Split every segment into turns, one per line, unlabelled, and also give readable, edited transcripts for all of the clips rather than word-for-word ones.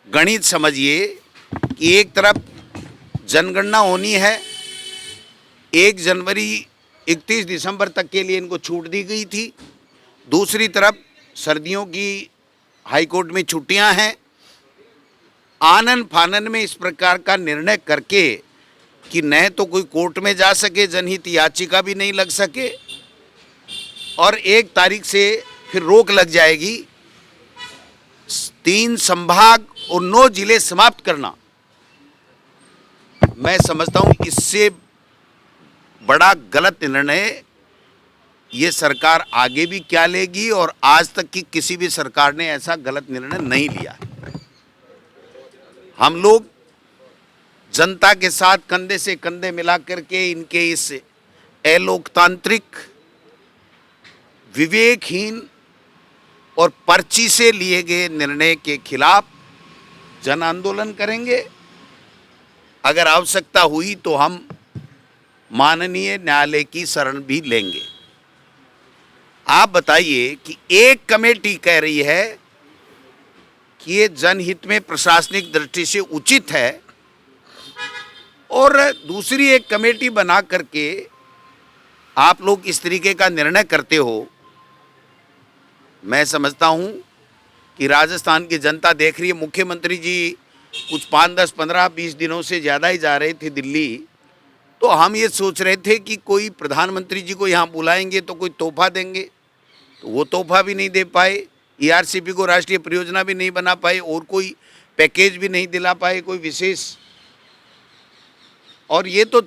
गणित समझिए कि एक तरफ जनगणना होनी है, 1 जनवरी 31 दिसंबर तक के लिए इनको छूट दी गई थी। दूसरी तरफ सर्दियों की हाईकोर्ट में छुट्टियां हैं। आनन फानन में इस प्रकार का निर्णय करके कि न तो कोई कोर्ट में जा सके, जनहित याचिका भी नहीं लग सके, और 1 तारीख से फिर रोक लग जाएगी, 3 संभाग और 9 जिले समाप्त करना, मैं समझता हूं इससे बड़ा गलत निर्णय ये सरकार आगे भी क्या लेगी, और आज तक की किसी भी सरकार ने ऐसा गलत निर्णय नहीं लिया। हम लोग जनता के साथ कंधे से कंधे मिला करके इनके इस अलोकतांत्रिक, विवेकहीन और पर्ची से लिए गए निर्णय के खिलाफ जन आंदोलन करेंगे। अगर आवश्यकता हुई तो हम माननीय न्यायालय की शरण भी लेंगे। आप बताइए कि एक कमेटी कह रही है कि ये जनहित में प्रशासनिक दृष्टि से उचित है, और दूसरी एक कमेटी बना करके आप लोग इस तरीके का निर्णय करते हो। मैं समझता हूं कि राजस्थान की जनता देख रही है। मुख्यमंत्री जी कुछ 5, 10, 15, 20 दिनों से ज़्यादा ही जा रहे थे दिल्ली, तो हम ये सोच रहे थे कि कोई प्रधानमंत्री जी को यहाँ बुलाएंगे तो कोई तोहफा देंगे, तो वो तोहफा भी नहीं दे पाए। ERCP को राष्ट्रीय परियोजना भी नहीं बना पाए, और कोई पैकेज भी नहीं दिला पाए कोई विशेष। और ये तो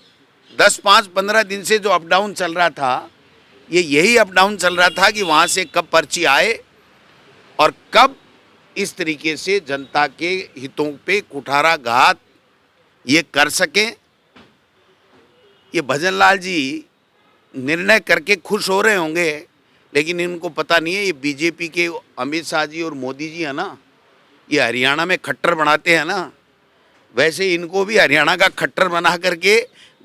10, 5, 15 दिन से जो अप डाउन चल रहा था, ये यही अप डाउन चल रहा था कि वहाँ से कब पर्ची आए और कब इस तरीके से जनता के हितों पे कुठाराघात ये कर सकें। ये भजन लाल जी निर्णय करके खुश हो रहे होंगे, लेकिन इनको पता नहीं है ये बीजेपी के अमित शाह जी और मोदी जी है ना, ये हरियाणा में खट्टर बनाते हैं ना, वैसे इनको भी हरियाणा का खट्टर बना करके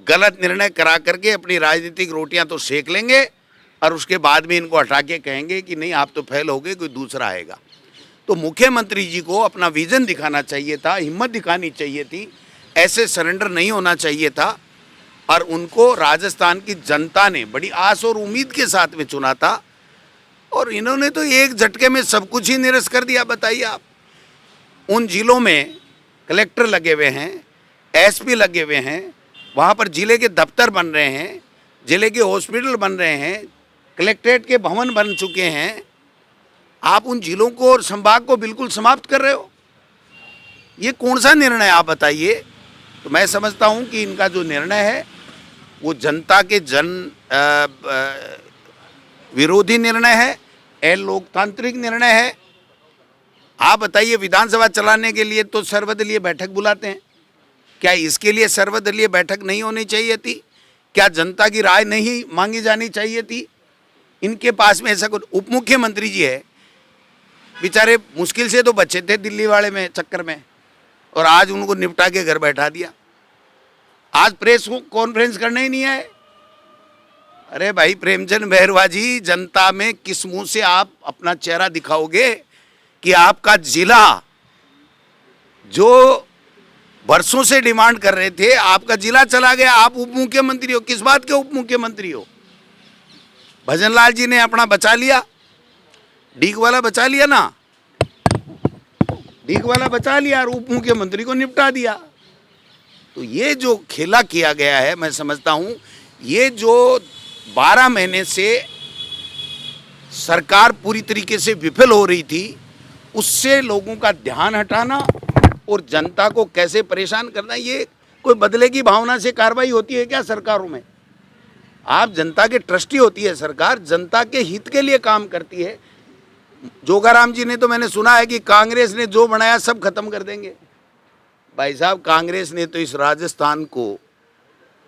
गलत निर्णय करा करके अपनी राजनीतिक रोटियां तो सेक लेंगे, और उसके बाद में इनको हटा के कहेंगे कि नहीं आप तो फेल हो गए, कोई दूसरा आएगा। तो मुख्यमंत्री जी को अपना विजन दिखाना चाहिए था, हिम्मत दिखानी चाहिए थी, ऐसे सरेंडर नहीं होना चाहिए था। और उनको राजस्थान की जनता ने बड़ी आस और उम्मीद के साथ में चुना था, और इन्होंने तो एक झटके में सब कुछ ही निरस्त कर दिया। बताइए आप, उन जिलों में कलेक्टर लगे हुए हैं, SP लगे हुए हैं, वहाँ पर जिले के दफ्तर बन रहे हैं, जिले के हॉस्पिटल बन रहे हैं, कलेक्ट्रेट के भवन बन चुके हैं। आप उन जिलों को और संभाग को बिल्कुल समाप्त कर रहे हो। ये कौन सा निर्णय आप बताइए। तो मैं समझता हूँ कि इनका जो निर्णय है वो जनता के विरोधी निर्णय है, अलोकतांत्रिक निर्णय है। आप बताइए, विधानसभा चलाने के लिए तो सर्वदलीय बैठक बुलाते हैं, क्या इसके लिए सर्वदलीय बैठक नहीं होनी चाहिए थी? क्या जनता की राय नहीं मांगी जानी चाहिए थी? इनके पास में ऐसा कुछ, उप मुख्यमंत्री जी है बेचारे, मुश्किल से तो बचे थे दिल्ली वाले में चक्कर में, और आज उनको निपटा के घर बैठा दिया। आज प्रेस कॉन्फ्रेंस करने ही नहीं आए। अरे भाई प्रेमचंद बैरवा जी, जनता में किस मुंह से आप अपना चेहरा दिखाओगे कि आपका जिला जो वर्षों से डिमांड कर रहे थे, आपका जिला चला गया, आप उप मुख्यमंत्री हो। किस बात के उप मुख्यमंत्री हो? भजन लाल जी ने अपना बचा लिया, डीग वाला बचा लिया ना, डीग वाला बचा लिया और उप मुख्यमंत्री को निपटा दिया। तो ये जो खेला किया गया है, मैं समझता हूं ये जो 12 महीने से सरकार पूरी तरीके से विफल हो रही थी, उससे लोगों का ध्यान हटाना और जनता को कैसे परेशान करना, ये कोई बदले की भावना से कार्रवाई होती है क्या सरकारों में? आप जनता के ट्रस्टी होती है सरकार, जनता के हित के लिए काम करती है। जोगाराम जी ने तो मैंने सुना है कि कांग्रेस ने जो बनाया सब खत्म कर देंगे। भाई साहब, कांग्रेस ने तो इस राजस्थान को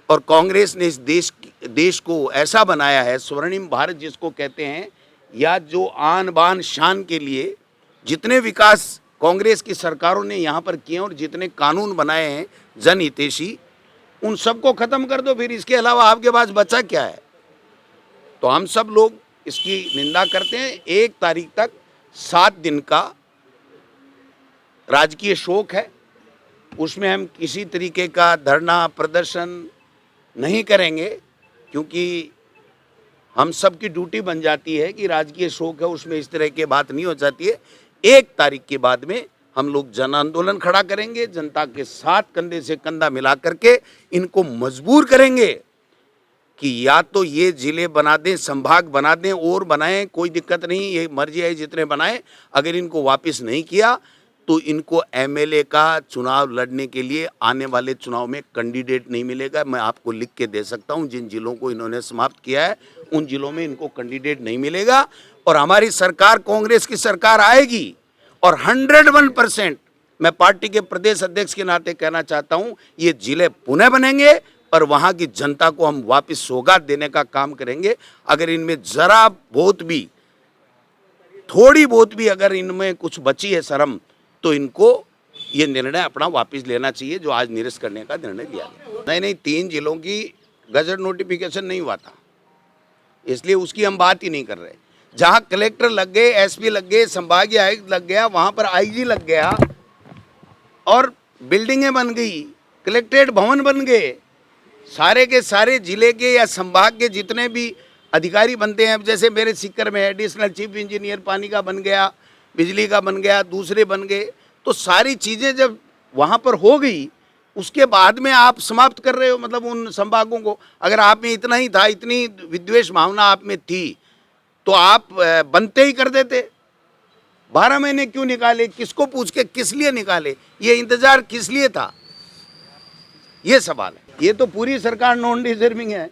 और कांग्रेस ने इस देश को ऐसा बनाया है, स्वर्णिम भारत जिसको कहते हैं, या जो आन बान शान के लिए जितने विकास कांग्रेस की सरकारों ने यहाँ पर किए और जितने कानून बनाए हैं जनहितैषी, उन सबको ख़त्म कर दो, फिर इसके अलावा आपके पास बचा क्या है? तो हम सब लोग इसकी निंदा करते हैं। 1 तारीख तक 7 दिन का राजकीय शोक है, उसमें हम किसी तरीके का धरना प्रदर्शन नहीं करेंगे, क्योंकि हम सब की ड्यूटी बन जाती है कि राजकीय शोक है, उसमें इस तरह की बात नहीं हो जाती है। 1 तारीख के बाद में हम लोग जन आंदोलन खड़ा करेंगे, जनता के साथ कंधे से कंधा मिला करके इनको मजबूर करेंगे कि या तो ये जिले बना दें, संभाग बना दें और बनाएं, कोई दिक्कत नहीं, ये मर्जी है जितने बनाएं। अगर इनको वापस नहीं किया तो इनको एमएलए का चुनाव लड़ने के लिए आने वाले चुनाव में कैंडिडेट नहीं मिलेगा। मैं आपको लिख के दे सकता हूं, जिन जिलों को इन्होंने समाप्त किया है उन जिलों में इनको कैंडिडेट नहीं मिलेगा और हमारी सरकार कांग्रेस की सरकार आएगी और 101% मैं पार्टी के प्रदेश अध्यक्ष के नाते कहना चाहता हूं, ये जिले पुनः बनेंगे और वहां की जनता को हम वापस सौगात देने का काम करेंगे। अगर इनमें जरा बहुत भी, थोड़ी बहुत भी अगर इनमें कुछ बची है शर्म, तो इनको ये निर्णय अपना वापस लेना चाहिए जो आज निरस्त करने का निर्णय लिया गया। नहीं, 3 जिलों की गजट नोटिफिकेशन नहीं हुआ था, इसलिए उसकी हम बात ही नहीं कर रहे। जहां कलेक्टर लग गए, एसपी लग गए, संभागीय आयुक्त लग गया, वहां पर आईजी लग गया और बिल्डिंगें बन गई, कलेक्ट्रेट भवन बन गए, सारे के सारे जिले के या संभाग के जितने भी अधिकारी बनते हैं, जैसे मेरे सीकर में एडिशनल चीफ इंजीनियर पानी का बन गया, बिजली का बन गया, दूसरे बन गए, तो सारी चीज़ें जब वहाँ पर हो गई उसके बाद में आप समाप्त कर रहे हो, मतलब उन संभागों को। अगर आप में इतना ही था, इतनी विद्वेष भावना आप में थी, तो आप बनते ही कर देते। 12 महीने क्यों निकाले, किसको पूछ के, किस लिए निकाले, ये इंतजार किस लिए था, ये सवाल है। ये तो पूरी सरकार नॉन डिजर्विंग है।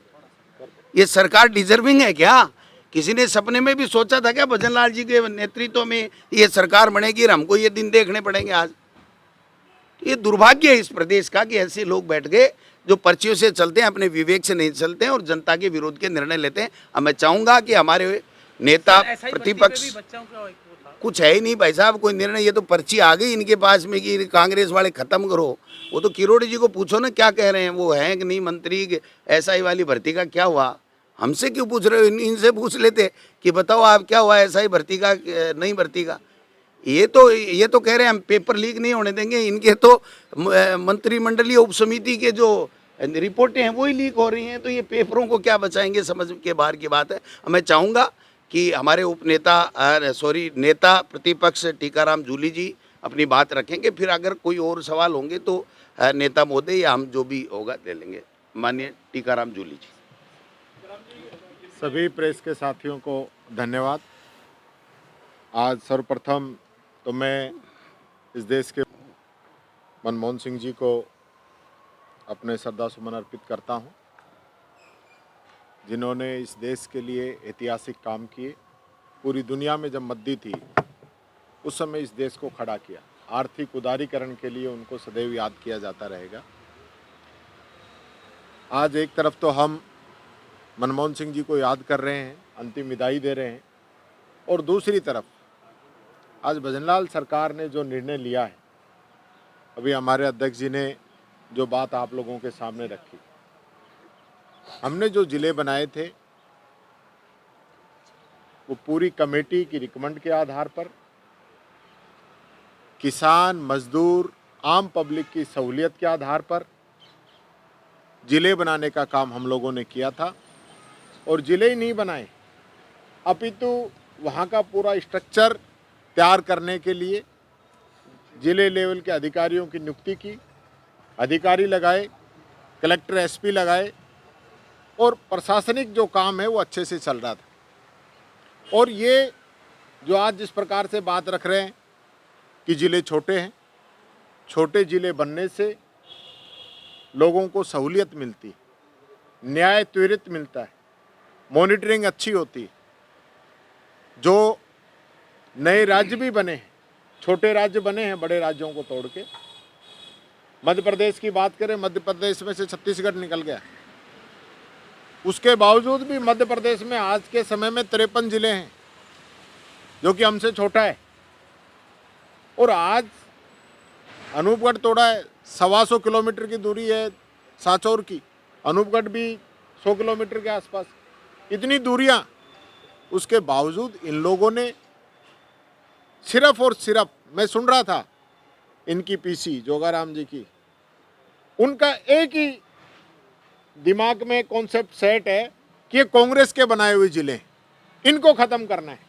ये सरकार डिजर्विंग है क्या? किसी ने सपने में भी सोचा था क्या भजन लाल जी के नेतृत्व में ये सरकार बनेगी और हमको ये दिन देखने पड़ेंगे आज? ये दुर्भाग्य है इस प्रदेश का कि ऐसे लोग बैठ गए जो पर्चियों से चलते हैं, अपने विवेक से नहीं चलते हैं और जनता के विरोध के निर्णय लेते हैं। अब मैं चाहूंगा कि हमारे नेता प्रतिपक्ष, कुछ है ही नहीं भाई साहब कोई निर्णय, ये तो पर्ची आ गई इनके पास में कि कांग्रेस वाले खत्म करो। वो तो किरोड़ी जी को पूछो ना क्या कह रहे हैं, वो हैं कि नहीं मंत्री, एसआई वाली भर्ती का क्या हुआ, हमसे क्यों पूछ रहे हो? इनसे पूछ लेते कि बताओ आप क्या हुआ एसआई भर्ती का, नहीं भर्ती का। ये तो कह रहे हैं हम पेपर लीक नहीं होने देंगे, इनके तो मंत्रिमंडलीय उपसमिति के जो रिपोर्टें हैं वही लीक हो रही हैं, तो ये पेपरों को क्या बचाएंगे, समझ के बाहर की बात है। मैं चाहूँगा कि हमारे नेता प्रतिपक्ष टीकाराम जूली जी अपनी बात रखेंगे, फिर अगर कोई और सवाल होंगे तो नेता महोदय या हम जो भी होगा ले लेंगे। माननीय टीकाराम जूली जी।
सभी प्रेस के साथियों को धन्यवाद। आज सर्वप्रथम तो मैं इस देश के मनमोहन सिंह जी को अपने श्रद्धासुमन अर्पित करता हूं, जिन्होंने इस देश के लिए ऐतिहासिक काम किए। पूरी दुनिया में जब मंदी थी उस समय इस देश को खड़ा किया। आर्थिक उदारीकरण के लिए उनको सदैव याद किया जाता रहेगा। आज एक तरफ तो हम मनमोहन सिंह जी को याद कर रहे हैं, अंतिम विदाई दे रहे हैं, और दूसरी तरफ आज भजनलाल सरकार ने जो निर्णय लिया है, अभी हमारे अध्यक्ष जी ने जो बात आप लोगों के सामने रखी, हमने जो जिले बनाए थे वो पूरी कमेटी की रिकमेंड के आधार पर किसान, मजदूर, आम पब्लिक की सहूलियत के आधार पर जिले बनाने का काम हम लोगों ने किया था। और जिले ही नहीं बनाए, अपितु वहाँ का पूरा स्ट्रक्चर तैयार करने के लिए जिले लेवल के अधिकारियों की नियुक्ति की, अधिकारी लगाए, कलेक्टर, एसपी लगाए, और प्रशासनिक जो काम है वो अच्छे से चल रहा था। और ये जो आज जिस प्रकार से बात रख रहे हैं कि जिले छोटे हैं, छोटे जिले बनने से लोगों को सहूलियत मिलती है, न्याय त्वरित मिलता है, मॉनिटरिंग अच्छी होती है। जो नए राज्य भी बने हैं, छोटे राज्य बने हैं बड़े राज्यों को तोड़ के, मध्य प्रदेश की बात करें, मध्य प्रदेश में से छत्तीसगढ़ निकल गया, उसके बावजूद भी मध्य प्रदेश में आज के समय में 53 जिले हैं, जो कि हमसे छोटा है। और आज अनूपगढ़ तोड़ा है, 125 किलोमीटर की दूरी है सांचौर की, अनूपगढ़ भी 100 किलोमीटर के आसपास, इतनी दूरियां, उसके बावजूद इन लोगों ने सिर्फ और सिर्फ, मैं सुन रहा था इनकी पीसी जोगाराम जी की, उनका एक ही दिमाग में कॉन्सेप्ट सेट है कि ये कांग्रेस के बनाए हुए जिले हैं, इनको खत्म करना है।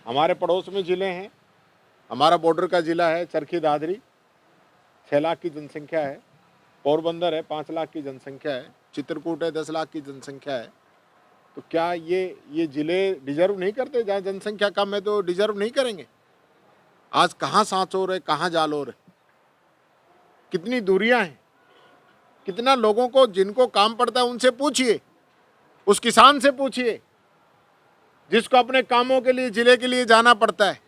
हमारे पड़ोस में जिले हैं, हमारा बॉर्डर का जिला है चरखी दादरी, 6 लाख की जनसंख्या है, पोरबंदर है 5 लाख की जनसंख्या है, चित्रकूट है 10 लाख की जनसंख्या है। तो क्या ये जिले डिजर्व नहीं करते? जहाँ जनसंख्या कम है तो डिजर्व नहीं करेंगे? आज कहाँ सांचौर है, कहाँ जालोर है, कितनी दूरियां हैं, कितना लोगों को जिनको काम पड़ता है उनसे पूछिए, उस किसान से पूछिए जिसको अपने कामों के लिए जिले के लिए जाना पड़ता है।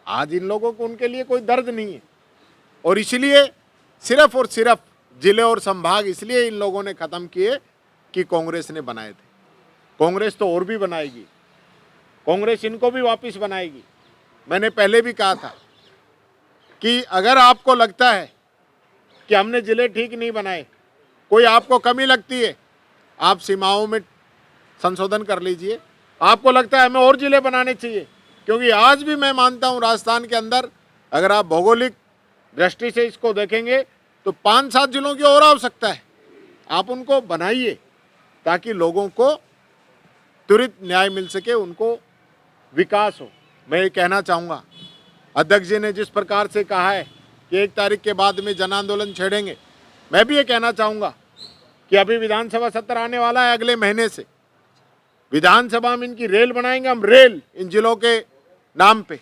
आज इन लोगों को उनके लिए कोई दर्द नहीं है, और इसलिए सिर्फ और सिर्फ जिले और संभाग इसलिए इन लोगों ने खत्म किए कि कांग्रेस ने बनाए थे। कांग्रेस तो और भी बनाएगी, कांग्रेस इनको भी वापस बनाएगी। मैंने पहले भी कहा था कि अगर आपको लगता है कि हमने जिले ठीक नहीं बनाए, कोई आपको कमी लगती है, आप सीमाओं में संशोधन कर लीजिए। आपको लगता है हमें और जिले बनाने चाहिए, क्योंकि आज भी मैं मानता हूं राजस्थान के अंदर अगर आप भौगोलिक दृष्टि से इसको देखेंगे तो 5-7 जिलों की और आवश्यकता है। आप उनको बनाइए ताकि लोगों को त्वरित न्याय मिल सके, उनको विकास हो। मैं ये कहना चाहूँगा, अध्यक्ष जी ने जिस प्रकार से कहा है कि 1 तारीख के बाद में जन आंदोलन छेड़ेंगे, मैं भी ये कहना चाहूँगा कि अभी विधानसभा सत्र आने वाला है, अगले महीने से विधानसभा में इनकी रेल बनाएंगे हम, रेल इन जिलों के नाम पे।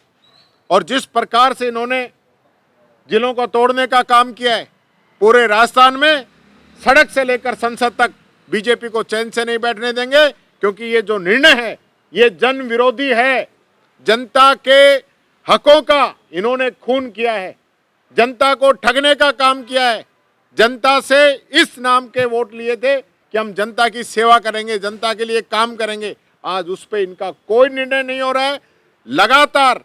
और जिस प्रकार से इन्होंने जिलों को तोड़ने का काम किया है, पूरे राजस्थान में सड़क से लेकर संसद तक बीजेपी को चैन से नहीं बैठने देंगे, क्योंकि ये जो निर्णय है ये जन विरोधी है। जनता के हकों का इन्होंने खून किया है, जनता को ठगने का काम किया है। जनता से इस नाम के वोट लिए थे कि हम जनता की सेवा करेंगे, जनता के लिए काम करेंगे। आज उस पर इनका कोई निर्णय नहीं हो रहा है। लगातार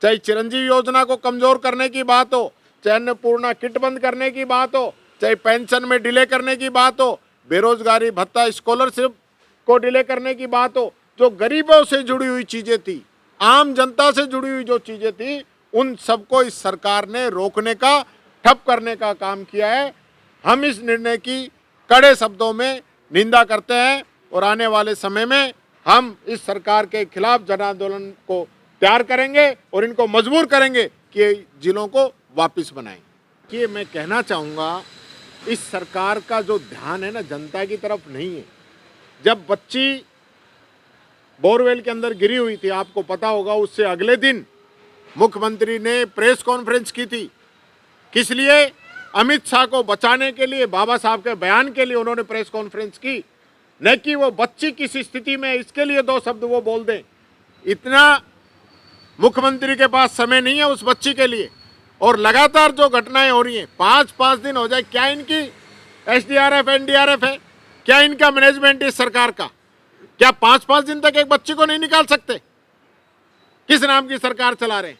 चाहे चिरंजीवी योजना को कमजोर करने की बात हो, चाहे अन्नपूर्णा किट बंद करने की बात हो, चाहे पेंशन में डिले करने की बात हो, बेरोजगारी भत्ता स्कॉलरशिप को डिले करने की बात हो, जो गरीबों से जुड़ी हुई चीजें थी, आम जनता से जुड़ी हुई जो चीजें थी, उन सबको इस सरकार ने रोकने का, ठप करने का काम किया है। हम इस निर्णय की कड़े शब्दों में निंदा करते हैं और आने वाले समय में हम इस सरकार के खिलाफ जन आंदोलन को तैयार करेंगे और इनको मजबूर करेंगे कि जिलों को वापस बनाएं। कि मैं कहना चाहूँगा, इस सरकार का जो ध्यान है ना जनता की तरफ नहीं है। जब बच्ची बोरवेल के अंदर गिरी हुई थी, आपको पता होगा, उससे अगले दिन मुख्यमंत्री ने प्रेस कॉन्फ्रेंस की थी। किस लिए? अमित शाह को बचाने के लिए, बाबा साहब के बयान के लिए उन्होंने प्रेस कॉन्फ्रेंस की, न कि वो बच्ची किस स्थिति में है इसके लिए 2 शब्द वो बोल दें। इतना मुख्यमंत्री के पास समय नहीं है उस बच्ची के लिए। और लगातार जो घटनाएं हो रही हैं, 5-5 दिन हो जाए, क्या इनकी SDRF NDRF है? क्या इनका मैनेजमेंट इस सरकार का? क्या 5-5 दिन तक एक बच्ची को नहीं निकाल सकते? किस नाम की सरकार चला रहे हैं?